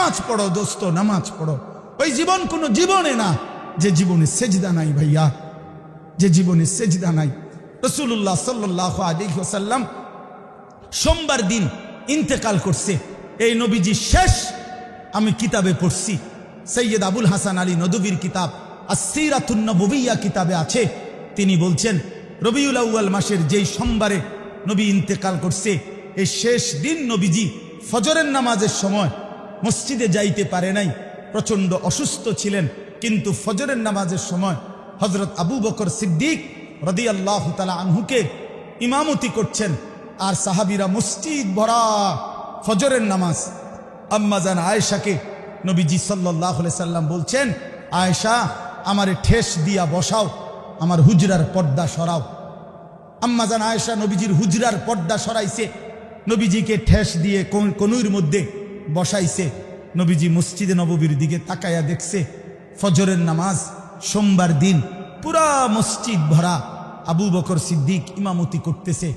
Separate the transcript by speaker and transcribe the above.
Speaker 1: নামাজ পড়ো দোস্ত, নামাজ পড়ো। ওই জীবন কোনো জীবনে না যে জীবনে সেজদা নাই ভাইয়া, যে জীবনে সেজদা নাই। রাসূলুল্লাহ সাল্লাল্লাহু আলাইহি ওয়াসাল্লাম সোমবার দিন ইন্তেকাল করছে। এই নবীজি শেষ আমি কিতাবে পড়ছি, সৈয়দ আবুল হাসান আলী নদভীর কিতাব আস-সিরাতুন নববিয়্যা কিতাবে আছে। তিনি বলছেন রবিউল আউয়াল মাসের যেই সোমবারে নবী ইন্তেকাল করছে, এই শেষ দিন নবীজি ফজরের নামাজের সময় মসজিদে যাইতে পারে নাই, প্রচণ্ড অসুস্থ ছিলেন। কিন্তু ফজরের নামাজের সময় হযরত আবু বকর সিদ্দিক রাদিয়াল্লাহু তাআলা আনহুকে ইমামতি করছেন, আর সাহাবীরা মসজিদ ভরা ফজরের নামাজ। আম্মাজান আয়েশাকে নবীজি সাল্লাল্লাহু আলাইহি সাল্লাম বলছেন, আয়েশা আমারে ঠেস দিয়া বসাও, আমার হুজরার পর্দা সরাও। আম্মাজান আয়েশা নবীজির হুজরার পর্দা সরাইছে, নবীজিকে ঠেস দিয়ে কনুইর মধ্যে বসাইছে। নবীজি মসজিদে নববীর দিকে তাকায়া দেখছে ফজরের নামাজ সোমবার দিন, পুরা মসজিদ ভরা, আবু বকর সিদ্দিক ইমামতি করতেছে।